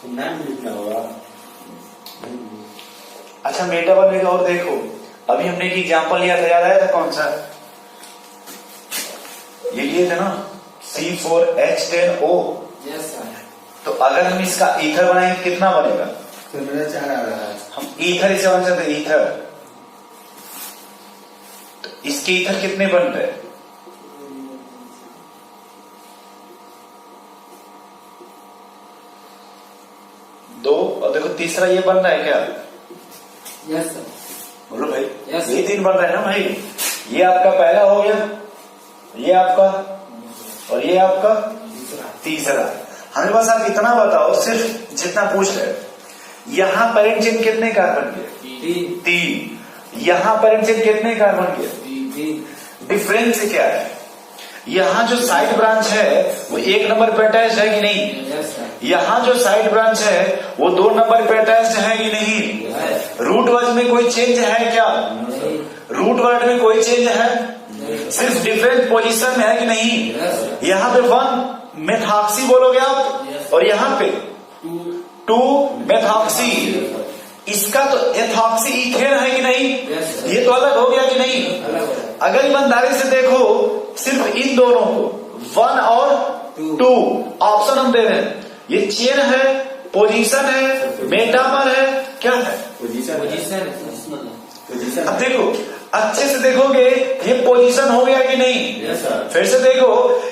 नाम लिखना होगा। अच्छा मेटाबॉल में और देखो, अभी हमने एक एग्जांपल लिया था, याद आया था कौन सा? ये लिए थे ना C4H10O। Yes sir. तो अगर हम इसका ईथर बनाएंगे कितना बनेगा? तो मेरा 4 आ रहा है। हम ईथर इसे बन सकते, ईथर। तो इसके ईथर कितने बन रहे? 2। और देखो तीसरा ये बन रहा है क्या? Yes sir. बोलो भाई। Yes. ये 3 बन रहे हैं ना भाई। ये आपका पहला हो गया, ये आपका, और ये आपका तीसरा। हमें बस आप इतना बताओ, सिर्फ जितना पूछ रहे, यहां पेरेंट चेन कितने कार्बन के? 3। यहां पेरेंट चेन कितने कार्बन के? 3। डिफरेंस क्या है? यहां जो साइड ब्रांच है वो 1 नंबर पे अटैच है कि नहीं? Yes sir. यहां जो साइड ब्रांच है वो 2 नंबर पे अटैच है कि नहीं? रूट वर्ड में कोई चेंज है क्या? नहीं। रूट वर्ड में कोई चेंज है? सिर्फ डिफरेंट पोजीशन में है कि नहीं? Yes. यहाँ पे 1 मेथॉक्सी बोलोगे आप। Yes. और यहाँ पे 2 मेथॉक्सी। Yes. इसका तो एथॉक्सी इथेन है कि नहीं? Yes, sir. ये तो अलग हो गया कि नहीं? अलग हो गया। अगर ईमानदारी से देखो, सिर्फ इन दोनों को 1 और 2 ऑप्शन हम दे रहे हैं। ये चेन है, पोजीशन है, मेटामर है, क्या है? पोजीशन। अब देखो अच्छे से देखोगे, ये पोजीशन हो गया कि नहीं? Yes sir. फिर से देखो,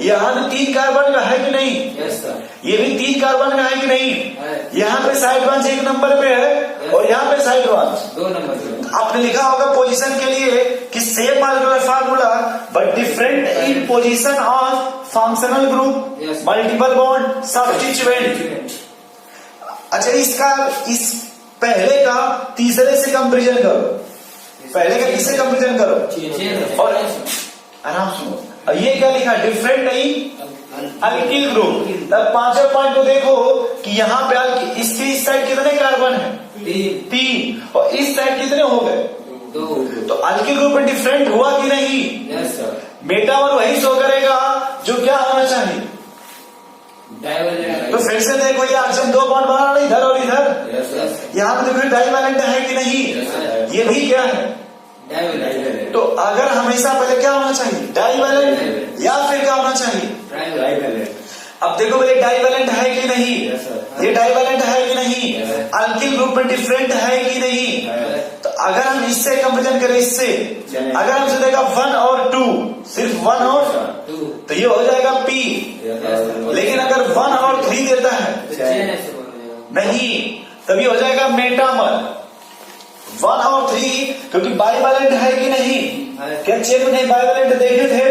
यहाँ भी 3 कार्बन का है कि नहीं? Yes sir. ये भी 3 कार्बन का है कि नहीं? है। यहाँ पे साइड ब्रांच 1 नंबर पे है और यहाँ पे साइड ब्रांच 2 नंबर पे। आपने लिखा होगा पोजीशन के लिए कि same molecular formula but different in position of functional group, Yes. Multiple bond, substituent. अच्छा इस पहले का तीसरे से कंपेरिजन करो, पहले का किससे कंपेरिजन करो? और आराम सुनो, और ये क्या लिखा? Different in alkyl group. तब 5वें पॉइंट को देखो कि यहाँ पे इसके इस साइड कितने कार्बन है? 3। और इस साइड कितने हो गए? 2। तो अल्किल ग्रुप में डिफरेंट हुआ कि नहीं? Yes sir. मेटामर वही शो करेगा जो क्या होना चाहिए। डाइवैलेंट। तो फिर से देखो, ये ऑप्शन 2 बॉन्ड बना रहा, इधर और इधर। Yes sir. यहाँ पे देखो डाइवैलेंट है कि नहीं? ये भी क्या है? डाइवैलेंट। तो अगर हमेशा पहले क्या होना चाहिए? डाइवैलेंट, या फिर क्या होना चाहिए? डाइवैलेंट। अब देखो पहले डाइवैलेंट है कि नहीं? Yes sir. ये डाइवैलेंट है कि नहीं? Yes. अल्किल ग्रुप में डिफरेंट है कि नहीं? तो अगर हम इससे कंपेरिजन करें, इससे अगर हमसे देखा 1 और 2, सिर्फ 1 और 2। तो ये हो जाएगा P। लेकिन अगर 1 और 3 देता है नहीं, तभी हो जाएगा मेटामर। 1 और 3 क्योंकि बाइवैलेंट है कि नहीं? क्या चेन में बाइवैलेंट देखे थे?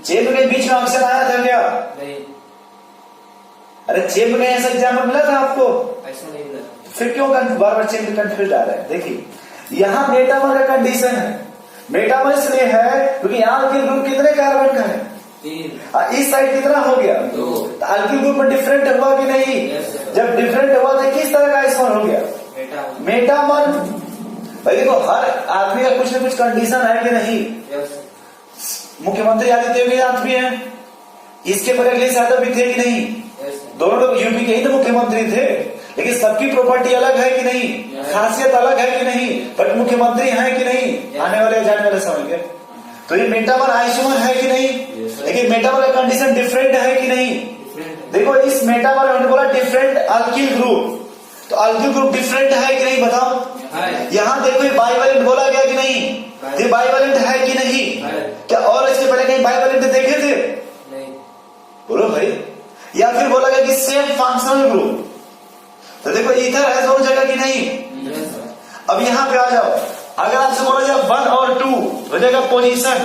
चेन के बीच में ऑप्शन आया था क्या? नहीं, अरे चेन में ऐसा एग्जाम्पल मिला था आपको? ऐसा नहीं मिला। फिर क्यों बार बार चेन में कंफ्यूज आ रहा है? देखिए यहाँ मेटामर का कंडीशन है। मेटामर इसलिए है क्योंकि यहाँ के ग्रुप कितने कार्बन का है? 3। इस साइड कितना हो गया? 2। तो अल्किल ग्रुप में डिफरेंट हुआ कि नहीं? Yes, sir. जब डिफरेंट हुआ तो किस तरह का आइसोमर हो गया? मेटामर। भाई देखो हर आदमी का कुछ न कुछ कंडीशन है कि नहीं? यस। मुख्यमंत्री आदित्य योगी भी है, इसके पहले अखिलेश यादव भी थे कि नहीं? यस। दोनों लोग यूपी के ही तो मुख्यमंत्री थे, लेकिन सबकी प्रॉपर्टी अलग है कि नहीं? Yes. खासियत अलग है कि नहीं? बट मुख्यमंत्री है कि नहीं? Yes. आने वाले जाने वाले समय के। तो ये मेटामर आइसोमर है कि नहीं? Yes, लेकिन मेटामर का कंडीशन डिफरेंट है कि नहीं? देखो इस मेटामर में बोला डिफरेंट अल्किल ग्रुप, तो अल्किल ग्रुप डिफरेंट है कि नहीं बताओ? यहाँ देखो ये बाइवैलेंट बोला गया कि नहीं? ये बाइवैलेंट है कि नहीं? क्या और इसके पहले कहीं बाइवैलेंट देखे थे? नहीं। बोलो भाई। या फिर बोला गया कि सेम फंक्शनल ग्रुप, तो देखो इथर है दोनों जगह की नहीं? अब यहाँ पे आ जाओ, अगर आपसे बोला जाए 1 और 2 हो जाएगा पोजीशन,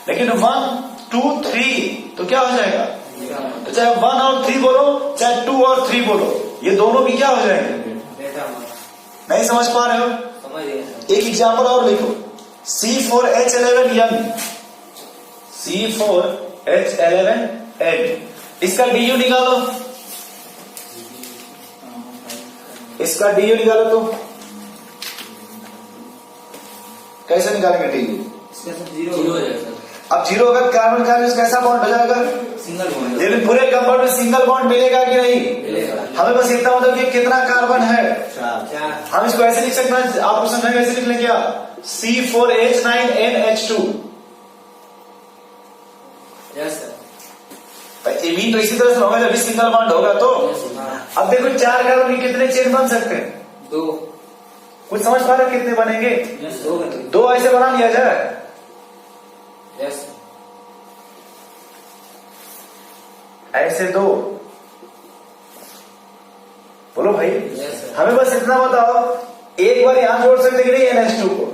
लेकिन 1, 2, 3 तो क्या हो जाएगा? तो चाहे 1 और 3 बोलो, चाहे 2 और 3 बोलो, ये दोनों भी क्या हो जाएंगे? नहीं समझ पा रहे हो? एक एग्जाम्पल और लिखो, C4H11N, C4H11N, इसका DU निकालो, इसका DU निकालो। तो कैसे निकालेंगे DU? जीरो हो जाएगा। अब जीरो अगर कार्बन कार्बन कैसा बॉन्ड हो जाएगा? सिंगल बॉन्ड लेकिन पूरे कंपाउंड में सिंगल बॉन्ड मिलेगा कि नहीं? मिलेगा। हमें बस इतना मतलब कि कितना कार्बन है। चार हम इसको ऐसे लिख सकते हैं, आपको समझ में ऐसे लिख लें क्या? C4H9NH2। यस सर इमीन तो इसी तरह से होगा जब भी सिंगल बॉन्ड होगा तो। हाँ अब देखो 4 कार्बन के कितने चेन बन सकते हैं? 2 कुछ समझ पा रहे कितने बनेंगे? 2 2 ऐसे बना लिया जाए। यस ऐसे 2 बोलो भाई। यस सर हमें बस इतना बताओ, एक बार यहां जोड़ सकते कि नहीं NH2 को?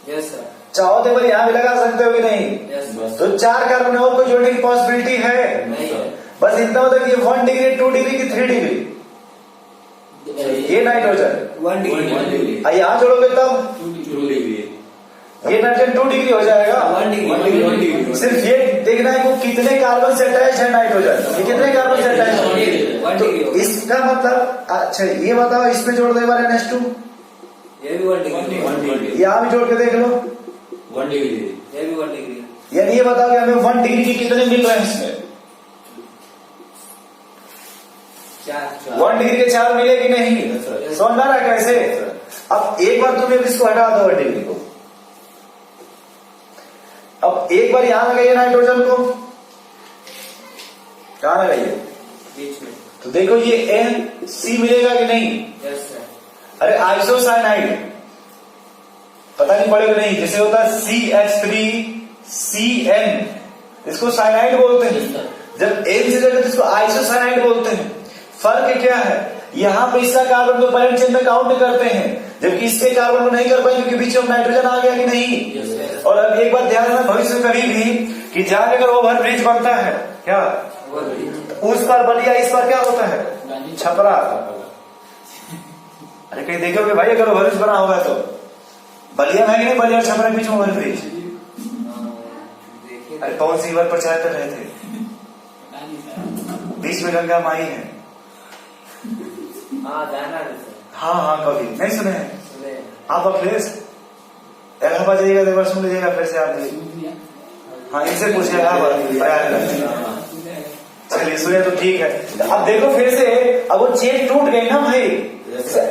यस सर चाहो तो एक बार यहां भी लगा सकते हो कि नहीं? यस तो 4 कार्बन और को जोड़ने की पॉसिबिलिटी है? नहीं है बस इतना मतलब कि 1 डिग्री 2 डिग्री की 3 डिग्री ये नाइट्रोजन। 1 डिग्री यहां जोड़ोगे तब 2 डिग्री ये नाइट्रोजन 2 डिग्री हो जाएगा। 1 डिग्री सिर्फ ये देखना है वो कितने कार्बन से अटैच है नाइट्रोजन, ये कितने कार्बन से अटैच है। 1 तो डिग्री इसका मतलब अच्छा ये बताओ, इसमें जोड़ दो एक बार NH2, ये भी 1 डिग्री यहां भी जोड़ के देख लो, 1 डिग्री ये भी 1 डिग्री यानी ये बताओ कि हमें 1 डिग्री के कितने मिल रहे हैं इसमें? 4 1 डिग्री के 4 मिले कि नहीं? समझ आ रहा है कैसे? अब एक बार तुम इसको हटा दो 1 डिग्री को, अब एक बार यहां लगाइए नाइट्रोजन को, कहां लगाइए? बीच में तो देखो ये NC मिलेगा कि नहीं? यस सर अरे आइसोसाइनाइड पता नहीं पड़ेगा नहीं, जैसे होता है CH3CN, इसको साइनाइड बोलते हैं। जब N से जगह तो इसको आइसोसाइनाइड बोलते हैं। फर्क क्या है? यहाँ पे इसका कार्बन को पैरेंट चेन में काउंट करते हैं, जबकि इसके कार्बन को नहीं कर पाएंगे क्योंकि बीच में नाइट्रोजन आ गया कि नहीं। और अब एक बात ध्यान में भविष्य में कभी भी कि जहां अगर ओवर ब्रिज बनता है क्या, उस पर बलिया, इस पर क्या होता है? छपरा। अरे कहीं देखोगे भाई अगर ओवर ब्रिज बना होगा तो बलिया है कि नहीं? बलिया और छपरा के बीच में ओवर ब्रिज। अरे कौन सी बार प्रचार कर रहे थे? बीच में गंगा माई है। हाँ जाना है सर हाँ हाँ कभी नहीं सुने हैं सुने आप? अखिलेश इलाहाबाद जाइएगा एक बार सुन लीजिएगा फिर से आप भी। हाँ इनसे पूछिएगा आप। चलिए सुने तो ठीक है। अब देखो फिर से, अब वो चेन टूट गई ना भाई।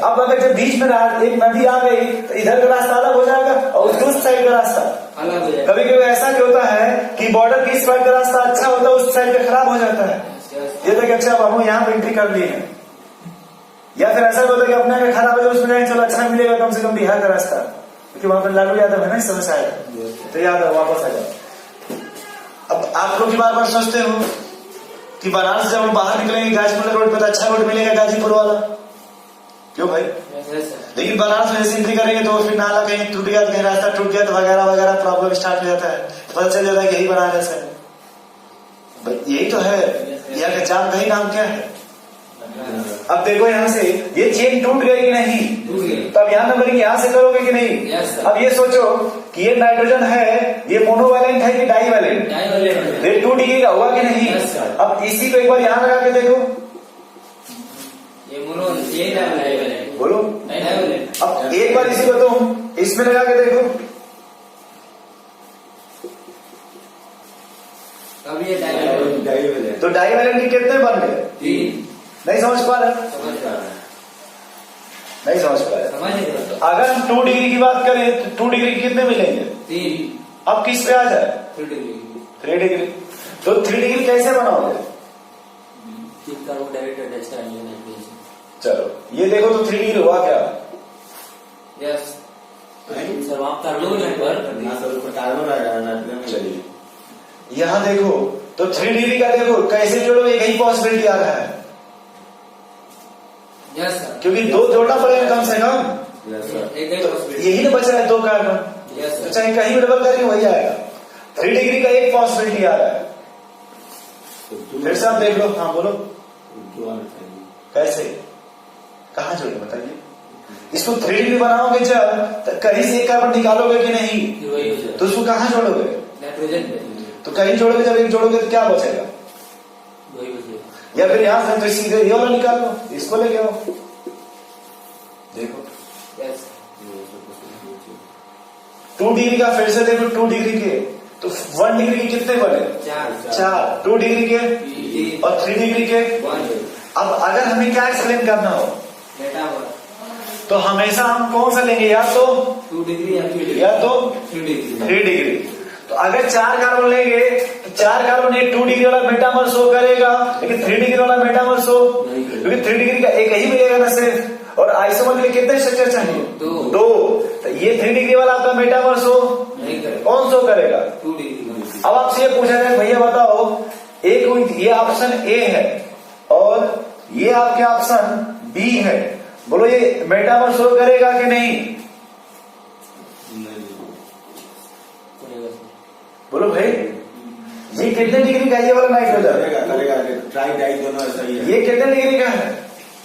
अब अगर जब बीच में एक नदी आ गई तो इधर का रास्ता अलग हो जाएगा और उस साइड का रास्ता अलग हो जाएगा। कभी कभी ऐसा भी होता है कि बॉर्डर की इस साइड का रास्ता अच्छा होता है, उस साइड का खराब हो जाता है। ये देखिए अच्छा अब हम यहाँ पे एंट्री कर लिए हैं, या फिर ऐसा होता है कि अपने अगर खराब है उसमें जाएंगे चलो अच्छा मिलेगा कम से कम बिहार का रास्ता, क्योंकि वहां पर लालू यादव है ना इस समय शायद, तो यादव वापस आ जाओ। अब आप लोग बार बार सोचते हो कि बनारस जब हम बाहर निकलेंगे गाजीपुर रोड पे तो अच्छा रोड मिलेगा गाजीपुर वाला, क्यों भाई? लेकिन बनारस में जैसे एंट्री करेंगे तो फिर नाला कहीं टूट गया तो कहीं रास्ता टूट गया तो वगैरह वगैरह प्रॉब्लम स्टार्ट हो जाता है, पता चल जाता है कि यही बनारस है। यही तो है, यहाँ का जान का ही नाम क्या है? अब देखो यहाँ से ये चेन टूट गई कि नहीं? तो अब यहाँ नंबरिंग यहाँ से करोगे कि नहीं? अब ये सोचो कि ये नाइट्रोजन है, ये मोनोवैलेंट है कि डाईवैलेंट? ये 2 डिग्री का हुआ कि नहीं? अब इसी को एक बार यहाँ लगा के देखो, ये मोनो ये डाईवैलेंट बोलो। अब एक बार इसी को तुम इसमें लगा के देखो, अब ये डाईवैलेंट तो डाईवैलेंट के कितने बन गए? 3 नहीं समझ पा रहे? समझ पा रहे नहीं समझ पा रहे? समझ अगर हम 2 डिग्री की बात करें तो 2 डिग्री कितने मिलेंगे? 3 अब किस पे आ जाए? 3 डिग्री 3 डिग्री। तो 3 डिग्री कैसे बनाओगे? चलो ये देखो तो 3 डिग्री हुआ क्या? यस चलिए यहाँ देखो तो 3 डिग्री का देखो कैसे जोड़ो, एक ही पॉसिबिलिटी आ रहा है, यस सर, क्योंकि 2 जोड़ना पड़ेगा कम से कम। एक ही पॉसिबिलिटी। यही ना बच रहा है 2 कार्बन, यस तो सर, चाहे कहीं भी डबल करके वही आएगा। 3 डिग्री का एक पॉसिबिलिटी आ रहा है। फिर से आप देख लो। हाँ बोलो कैसे, कहाँ जोड़े बताइए? इसको 3 डिग्री बनाओगे जब तो कहीं से एक कार्बन निकालोगे कि नहीं? तो उसको कहाँ जोड़ोगे? नाइट्रोजन पे तो कहीं जोड़ोगे, जब एक जोड़ोगे तो क्या बचेगा? या फिर यहां से तो सीधे ये वाला निकाल लो, इसको लेके आओ, देखो यस 2 डिग्री का फिर से देखो 2 डिग्री के तो 1 डिग्री के कितने बने? 4। 2 डिग्री के 3 और 3 डिग्री के। 1 अब अगर हमें क्या एक्सप्लेन करना हो डेटा तो हमेशा हम कौन सा लेंगे, या तो 2 डिग्री या 3 डिग्री या तो 3 डिग्री 3 डिग्री। तो अगर 4 कार्बन लेंगे तो 4 कार्बन एक 2 डिग्री वाला मेटामर शो करेगा, लेकिन 3 डिग्री वाला मेटामर शो, नहीं करेगा। क्योंकि 3 डिग्री का एक ही मिलेगा ना सिर्फ, और आइसोमर के लिए कितने स्ट्रक्चर चाहिए? 2। तो ये 3 डिग्री वाला आपका मेटामर शो नहीं करेगा, कौन शो करेगा? 2 डिग्री। अब आपसे ये पूछा जाए भैया बताओ, एक ये ऑप्शन ए है और ये आपके ऑप्शन बी है, बोलो ये मेटामर शो करेगा कि नहीं? बोलो भाई, ये कितने डिग्री का है ये वाला नाइट्रोजन? ट्राई डाई दोनों ऐसा ही है। ये कितने डिग्री का है?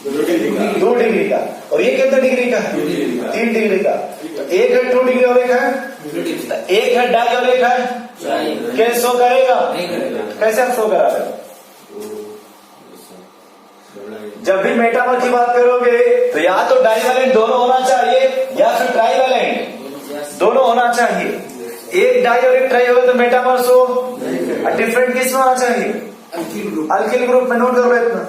2 डिग्री का। 2 डिग्री का। और ये कितने डिग्री का है? 2 डिग्री का। 3 डिग्री का। तो एक है 2 डिग्री और एक है 3 डिग्री तो एक है डाई और एक है क्या शो करेगा? नहीं करेगा। कैसे आप शो करा रहे? जब भी मेटामर की बात करोगे तो या तो डाईवैलेंट दोनों होना चाहिए या फिर ट्राईवैलेंट दोनों होना चाहिए। एक डाई और एक ट्राई होगा तो मेटामर शो डिफरेंट किस में होना चाहिए? अंतिम ग्रुप अल्किल ग्रुप में। नोट करो इतना।